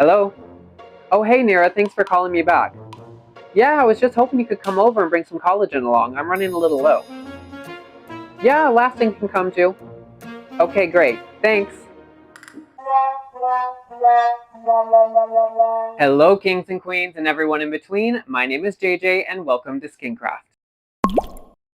Hello? Oh, hey, Nira, thanks for calling me back. Yeah, I was just hoping you could come over and bring some collagen along. I'm running a little low. Yeah, elastin can come too. Okay, great. Thanks. Hello, kings and queens, and everyone in between. My name is JJ, and welcome to Skincraft.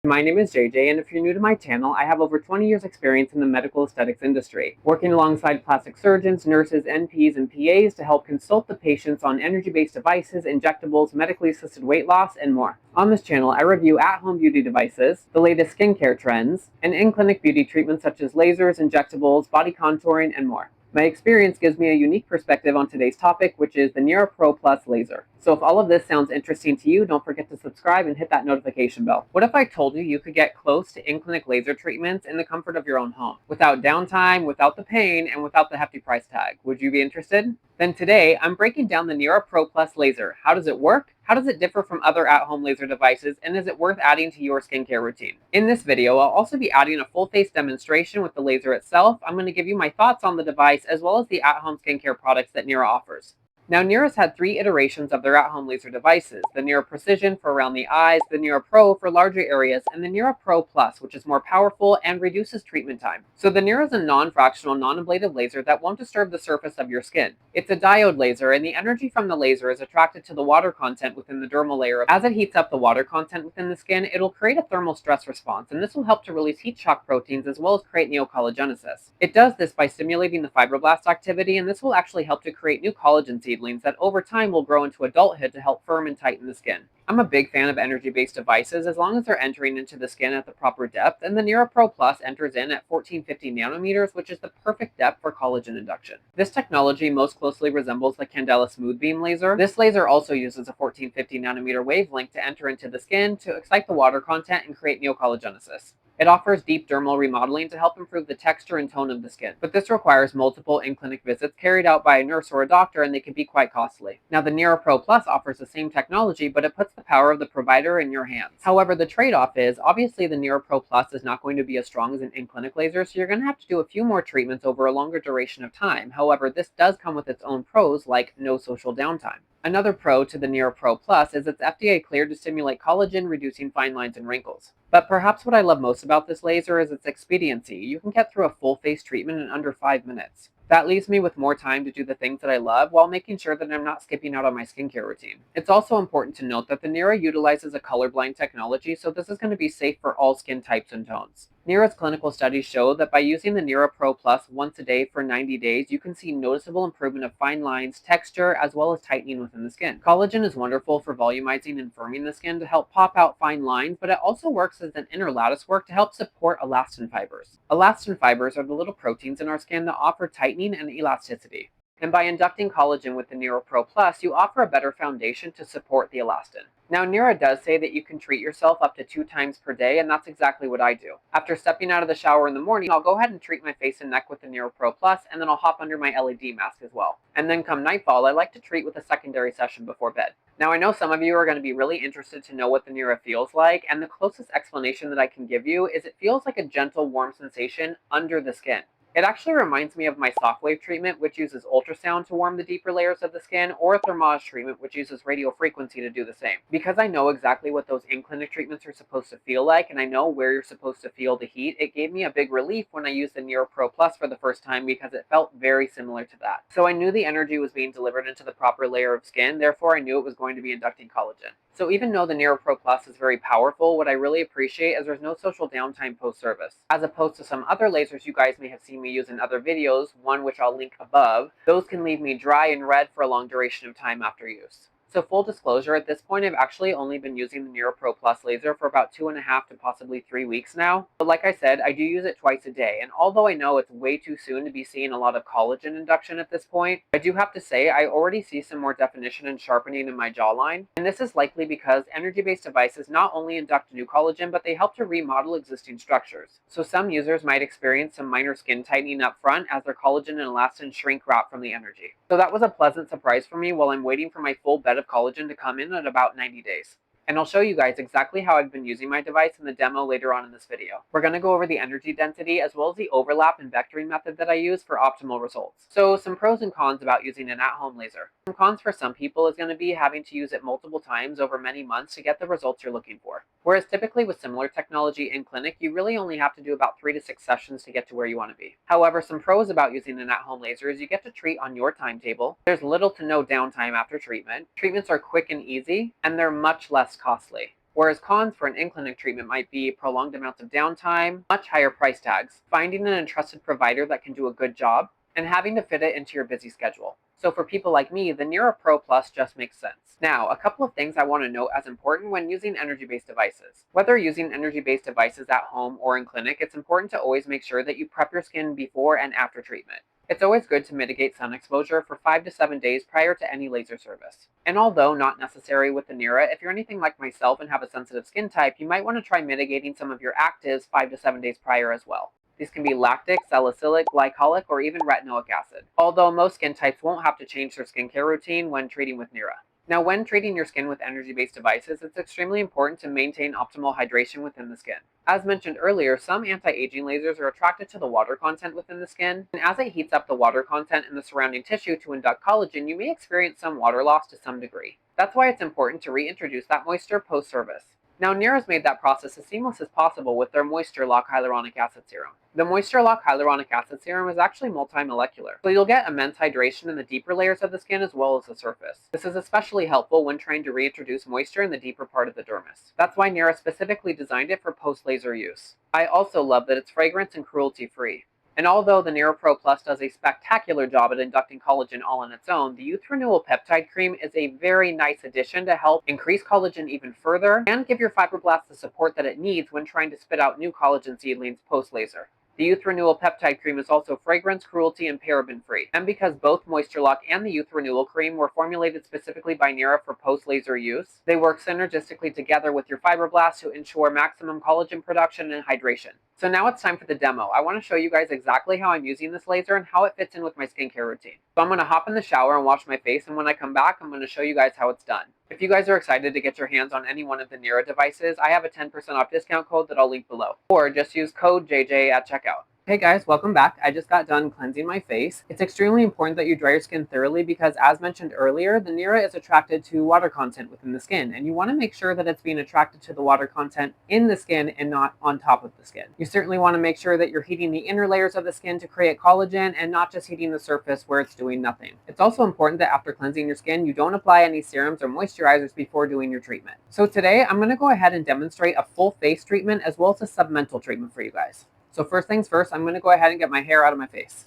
My name is JJ, and if you're new to my channel, I have over 20 years experience in the medical aesthetics industry, working alongside plastic surgeons, nurses, NPs, and PAs to help consult the patients on energy-based devices, injectables, medically assisted weight loss, and more. On this channel, I review at-home beauty devices, the latest skincare trends, and in-clinic beauty treatments such as lasers, injectables, body contouring, and more. My experience gives me a unique perspective on today's topic, which is the Nira Pro Plus Laser. So if all of this sounds interesting to you, don't forget to subscribe and hit that notification bell. What if I told you you could get close to in-clinic laser treatments in the comfort of your own home, without downtime, without the pain, and without the hefty price tag? Would you be interested? Then today, I'm breaking down the Nira Pro Plus Laser. How does it work? How does it differ from other at-home laser devices, and is it worth adding to your skincare routine? In this video, I'll also be adding a full face demonstration with the laser itself. I'm going to give you my thoughts on the device as well as the at-home skincare products that Nira offers. Now, Nira's had 3 iterations of their at-home laser devices: the Nira Precision for around the eyes, the Nira Pro for larger areas, and the Nira Pro Plus, which is more powerful and reduces treatment time. So the Nira is a non-fractional, non-ablative laser that won't disturb the surface of your skin. It's a diode laser, and the energy from the laser is attracted to the water content within the dermal layer. As it heats up the water content within the skin, it'll create a thermal stress response, and this will help to release heat shock proteins as well as create neocollagenesis. It does this by stimulating the fibroblast activity, and this will actually help to create new collagen seedlings that over time will grow into adulthood to help firm and tighten the skin. I'm a big fan of energy-based devices as long as they're entering into the skin at the proper depth, and the Nira Pro Plus enters in at 1450 nanometers, which is the perfect depth for collagen induction. This technology most closely resembles the Candela Smooth Beam laser. This laser also uses a 1450 nanometer wavelength to enter into the skin to excite the water content and create neocollagenesis. It offers deep dermal remodeling to help improve the texture and tone of the skin, but this requires multiple in-clinic visits carried out by a nurse or a doctor, and they can be quite costly. Now, the Nira Pro Plus offers the same technology, but it puts the power of the provider in your hands. However, the trade-off is, obviously the Nira Pro Plus is not going to be as strong as an in-clinic laser, so you're going to have to do a few more treatments over a longer duration of time. However, this does come with its own pros, like no social downtime. Another pro to the Nira Pro Plus is it's FDA cleared to stimulate collagen, reducing fine lines and wrinkles. But perhaps what I love most about this laser is its expediency. You can get through a full face treatment in under 5 minutes. That leaves me with more time to do the things that I love while making sure that I'm not skipping out on my skincare routine. It's also important to note that the Nira utilizes a colorblind technology, so this is going to be safe for all skin types and tones. Nira's clinical studies show that by using the Nira Pro Plus once a day for 90 days, you can see noticeable improvement of fine lines, texture, as well as tightening within the skin. Collagen is wonderful for volumizing and firming the skin to help pop out fine lines, but it also works as an inner lattice work to help support elastin fibers. Elastin fibers are the little proteins in our skin that offer tightening and elasticity. And by inducting collagen with the Nira Pro Plus, you offer a better foundation to support the elastin. Now, Nira does say that you can treat yourself up to 2 times per day, and that's exactly what I do. After stepping out of the shower in the morning, I'll go ahead and treat my face and neck with the Nira Pro Plus, and then I'll hop under my LED mask as well. And then come nightfall, I like to treat with a secondary session before bed. Now, I know some of you are going to be really interested to know what the Nira feels like, and the closest explanation that I can give you is it feels like a gentle, warm sensation under the skin. It actually reminds me of my soft wave treatment, which uses ultrasound to warm the deeper layers of the skin, or a thermage treatment, which uses radio frequency to do the same. Because I know exactly what those in-clinic treatments are supposed to feel like, and I know where you're supposed to feel the heat, it gave me a big relief when I used the Nira Pro Plus for the first time because it felt very similar to that. So I knew the energy was being delivered into the proper layer of skin, therefore I knew it was going to be inducting collagen. So even though the Nira Pro Plus is very powerful, what I really appreciate is there's no social downtime post-service. As opposed to some other lasers you guys may have seen me use in other videos, one which I'll link above, those can leave me dry and red for a long duration of time after use. So full disclosure, at this point I've actually only been using the Nira Pro Plus laser for about 2.5 to possibly 3 weeks now. But like I said, I do use it twice a day, and although I know it's way too soon to be seeing a lot of collagen induction at this point, I do have to say I already see some more definition and sharpening in my jawline, and this is likely because energy-based devices not only induct new collagen, but they help to remodel existing structures. So some users might experience some minor skin tightening up front as their collagen and elastin shrink wrap from the energy. So that was a pleasant surprise for me while I'm waiting for my full bed of collagen to come in at about 90 days. and I'll show you guys exactly how I've been using my device in the demo later on in this video. We're going to go over the energy density as well as the overlap and vectoring method that I use for optimal results. So some pros and cons about using an at-home laser. Some cons for some people is going to be having to use it multiple times over many months to get the results you're looking for. Whereas typically with similar technology in clinic, you really only have to do about 3 to 6 sessions to get to where you want to be. However, some pros about using an at-home laser is you get to treat on your timetable. There's little to no downtime after treatment. Treatments are quick and easy, and they're much less costly. Whereas cons for an in-clinic treatment might be prolonged amounts of downtime, much higher price tags, finding an entrusted provider that can do a good job, and having to fit it into your busy schedule. So for people like me, the Nira Pro Plus just makes sense. Now, a couple of things I want to note as important when using energy-based devices. Whether using energy-based devices at home or in clinic, it's important to always make sure that you prep your skin before and after treatment. It's always good to mitigate sun exposure for 5 to 7 days prior to any laser service. And although not necessary with the Nira, if you're anything like myself and have a sensitive skin type, you might want to try mitigating some of your actives 5 to 7 days prior as well. These can be lactic, salicylic, glycolic, or even retinoic acid, although most skin types won't have to change their skincare routine when treating with Nira. Now, when treating your skin with energy-based devices, it's extremely important to maintain optimal hydration within the skin. As mentioned earlier, some anti-aging lasers are attracted to the water content within the skin, and as it heats up the water content in the surrounding tissue to induct collagen, you may experience some water loss to some degree. That's why it's important to reintroduce that moisture post-service. Now, Nira's made that process as seamless as possible with their Moisture Lock Hyaluronic Acid Serum. The Moisture Lock Hyaluronic Acid Serum is actually multi-molecular, so you'll get immense hydration in the deeper layers of the skin as well as the surface. This is especially helpful when trying to reintroduce moisture in the deeper part of the dermis. That's why Nira specifically designed it for post-laser use. I also love that it's fragrance and cruelty-free. And although the Nira Pro Plus does a spectacular job at inducting collagen all on its own, the Youth Renewal Peptide Cream is a very nice addition to help increase collagen even further and give your fibroblasts the support that it needs when trying to spit out new collagen seedlings post-laser. The Youth Renewal Peptide Cream is also fragrance, cruelty, and paraben-free. And because both Moisture Lock and the Youth Renewal Cream were formulated specifically by Nira for post-laser use, they work synergistically together with your fibroblasts to ensure maximum collagen production and hydration. So now it's time for the demo. I want to show you guys exactly how I'm using this laser and how it fits in with my skincare routine. So I'm going to hop in the shower and wash my face, and when I come back, I'm going to show you guys how it's done. If you guys are excited to get your hands on any one of the Nira devices, I have a 10% off discount code that I'll link below. Or just use code JJ at checkout. Hey guys, welcome back. I just got done cleansing my face. It's extremely important that you dry your skin thoroughly because, as mentioned earlier, the Nira is attracted to water content within the skin, and you want to make sure that it's being attracted to the water content in the skin and not on top of the skin. You certainly want to make sure that you're heating the inner layers of the skin to create collagen and not just heating the surface where it's doing nothing. It's also important that after cleansing your skin, you don't apply any serums or moisturizers before doing your treatment. So today, I'm going to go ahead and demonstrate a full face treatment as well as a submental treatment for you guys. So first things first, I'm going to go ahead and get my hair out of my face.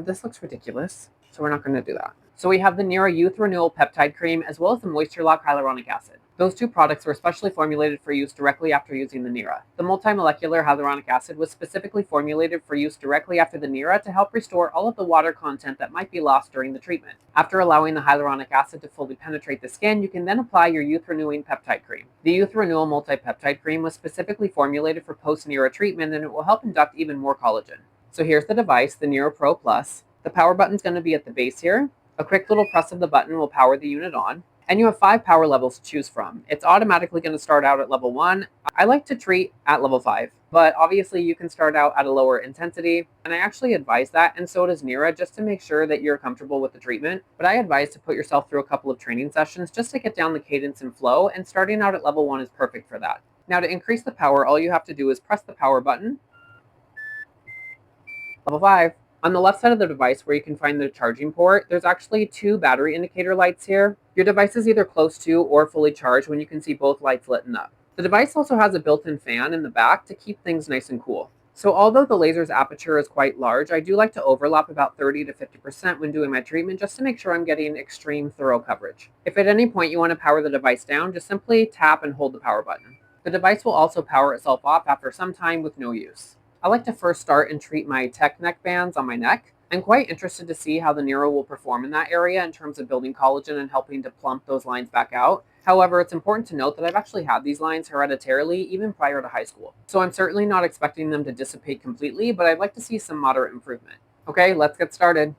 This looks ridiculous, so we're not going to do that. So we have the Nira Youth Renewal Peptide Cream as well as the Moisture Lock Hyaluronic Acid. Those two products were specially formulated for use directly after using the Nira. The multimolecular hyaluronic acid was specifically formulated for use directly after the Nira to help restore all of the water content that might be lost during the treatment. After allowing the hyaluronic acid to fully penetrate the skin, you can then apply your Youth Renewing Peptide Cream. The Youth Renewal Multi-Peptide Cream was specifically formulated for post-Nira treatment, and it will help induct even more collagen. So here's the device, the Nira Pro Plus. The power button's going to be at the base here. A quick little press of the button will power the unit on. And you have 5 power levels to choose from. It's automatically going to start out at level 1. I like to treat at level 5, but obviously you can start out at a lower intensity, and I actually advise that, and so does Nira, just to make sure that you're comfortable with the treatment. But I advise to put yourself through a couple of training sessions just to get down the cadence and flow, and starting out at level 1 is perfect for that. Now to increase the power, all you have to do is press the power button. Level 5. On the left side of the device where you can find the charging port, there's actually 2 battery indicator lights here. Your device is either close to or fully charged when you can see both lights lit up. The device also has a built-in fan in the back to keep things nice and cool. So although the laser's aperture is quite large, I do like to overlap about 30 to 50% when doing my treatment just to make sure I'm getting extreme thorough coverage. If at any point you want to power the device down, just simply tap and hold the power button. The device will also power itself off after some time with no use. I like to first start and treat my tech neck bands on my neck. I'm quite interested to see how the Nira will perform in that area in terms of building collagen and helping to plump those lines back out. However, it's important to note that I've actually had these lines hereditarily even prior to high school. So I'm certainly not expecting them to dissipate completely, but I'd like to see some moderate improvement. Okay, let's get started.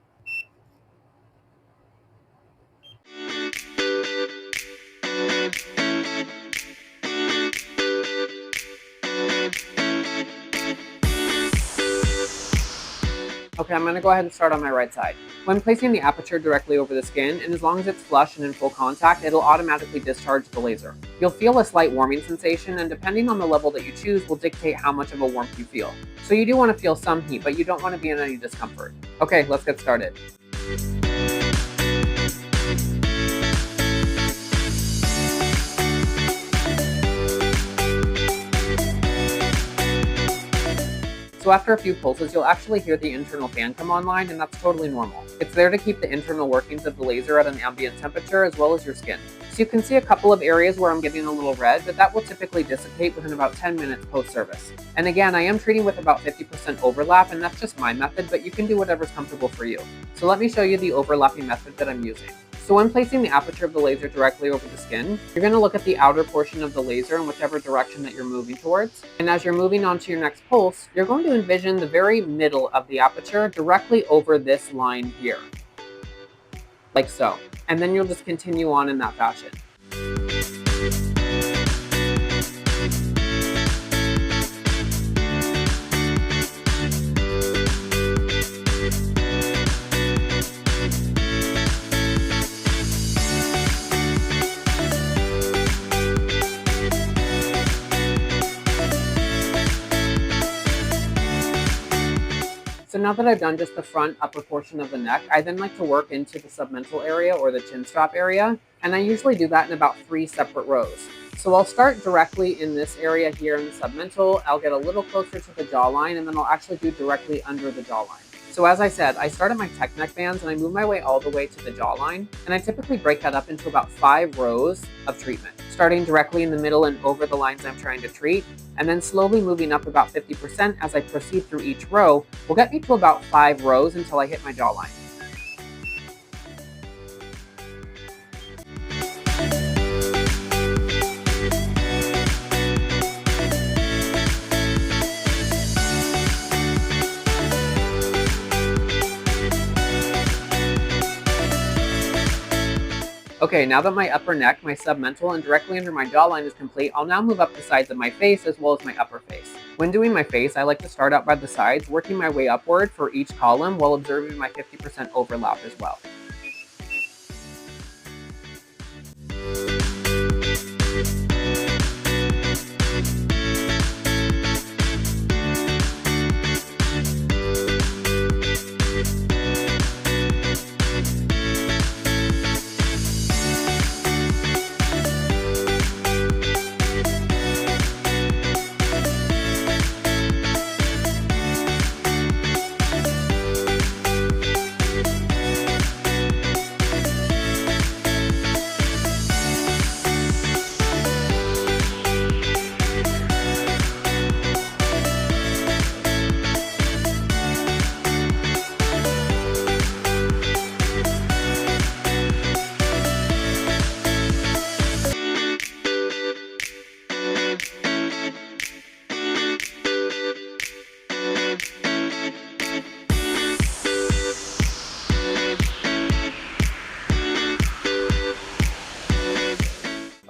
Okay, I'm going to go ahead and start on my right side. When placing the aperture directly over the skin, and as long as it's flush and in full contact, it'll automatically discharge the laser. You'll feel a slight warming sensation, and depending on the level that you choose will dictate how much of a warmth you feel. So you do want to feel some heat, but you don't want to be in any discomfort. Okay, let's get started. So after a few pulses, you'll actually hear the internal fan come online, and that's totally normal. It's there to keep the internal workings of the laser at an ambient temperature as well as your skin. So you can see a couple of areas where I'm getting a little red, but that will typically dissipate within about 10 minutes post-service. And again, I am treating with about 50% overlap, and that's just my method, but you can do whatever's comfortable for you. So let me show you the overlapping method that I'm using. So when placing the aperture of the laser directly over the skin, you're going to look at the outer portion of the laser in whichever direction that you're moving towards. And as you're moving on to your next pulse, you're going to envision the very middle of the aperture directly over this line here, like so. And then you'll just continue on in that fashion. So now that I've done just the front upper portion of the neck, I then like to work into the submental area or the chin strap area, and I usually do that in about 3 separate rows. So I'll start directly in this area here in the submental, I'll get a little closer to the jawline, and then I'll actually do directly under the jawline. So as I said, I start at my tech neck bands and I move my way all the way to the jawline, and I typically break that up into about 5 rows of treatment, starting directly in the middle and over the lines I'm trying to treat, and then slowly moving up about 50% as I proceed through each row will get me to about 5 rows until I hit my jawline. Okay, now that my upper neck, my submental, and directly under my jawline is complete, I'll now move up the sides of my face as well as my upper face. When doing my face, I like to start out by the sides, working my way upward for each column while observing my 50% overlap as well.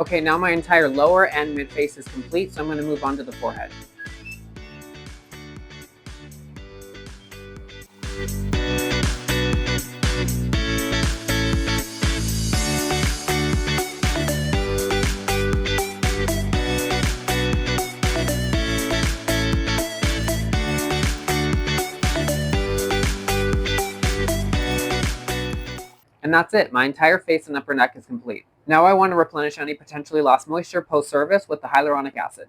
Okay, now my entire lower and mid face is complete, so I'm going to move on to the forehead. And that's it, my entire face and upper neck is complete. Now I want to replenish any potentially lost moisture post-service with the hyaluronic acid.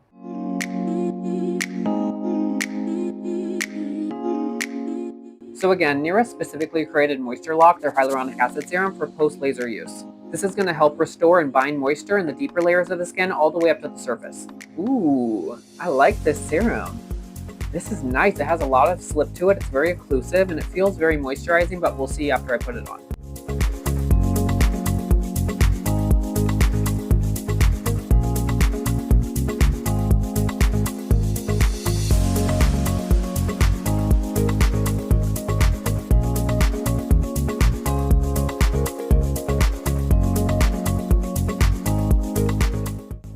So again, Nira specifically created Moisture Lock, their hyaluronic acid serum, for post-laser use. This is going to help restore and bind moisture in the deeper layers of the skin all the way up to the surface. Ooh, I like this serum. This is nice, it has a lot of slip to it, it's very occlusive, and it feels very moisturizing, but we'll see after I put it on.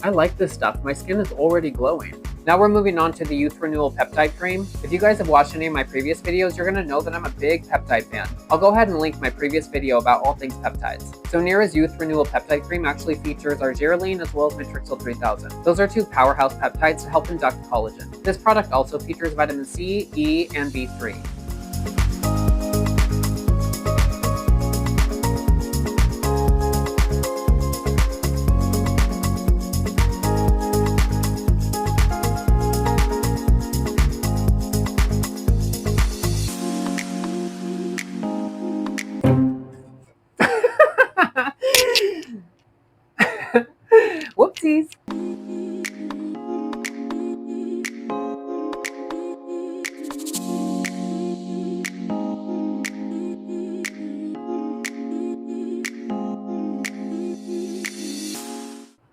I like this stuff. My skin is already glowing. Now we're moving on to the Youth Renewal Peptide Cream. If you guys have watched any of my previous videos, you're going to know that I'm a big peptide fan. I'll go ahead and link my previous video about all things peptides. So Nira's Youth Renewal Peptide Cream actually features argireline as well as Matrixyl 3000. Those are two powerhouse peptides to help induct collagen. This product also features vitamin C, E, and B3. Whoopsies!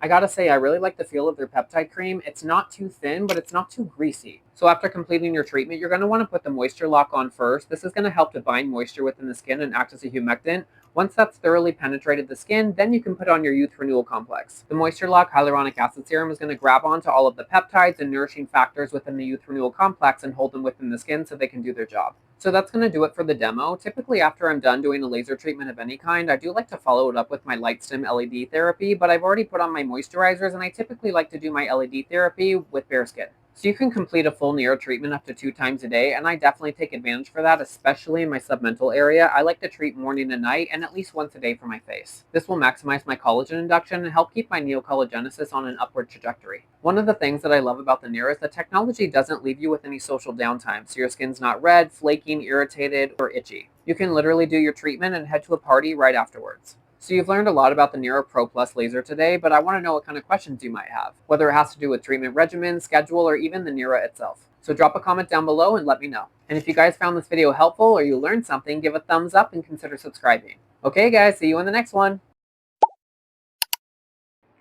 I gotta say, I really like the feel of their peptide cream. It's not too thin, but it's not too greasy. So after completing your treatment, you're gonna wanna put the moisture lock on first. This is gonna help to bind moisture within the skin and act as a humectant. Once that's thoroughly penetrated the skin, then you can put on your Youth Renewal Complex. The Moisture Lock Hyaluronic Acid Serum is going to grab onto all of the peptides and nourishing factors within the Youth Renewal Complex and hold them within the skin so they can do their job. So that's going to do it for the demo. Typically after I'm done doing a laser treatment of any kind, I do like to follow it up with my light stim LED therapy, but I've already put on my moisturizers and I typically like to do my LED therapy with bare skin. So you can complete a full Nira treatment up to 2 times a day, and I definitely take advantage for that, especially in my submental area. I like to treat morning and night, and at least once a day for my face. This will maximize my collagen induction and help keep my neocollagenesis on an upward trajectory. One of the things that I love about the Nira is the technology doesn't leave you with any social downtime, so your skin's not red, flaking, irritated, or itchy. You can literally do your treatment and head to a party right afterwards. So you've learned a lot about the Nira Pro Plus Laser today, but I want to know what kind of questions you might have, whether it has to do with treatment regimen, schedule, or even the Nira itself. So drop a comment down below and let me know. And if you guys found this video helpful or you learned something, give a thumbs up and consider subscribing. Okay guys, see you in the next one.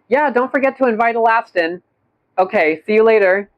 Yeah, don't forget to invite Elastin. Okay, see you later.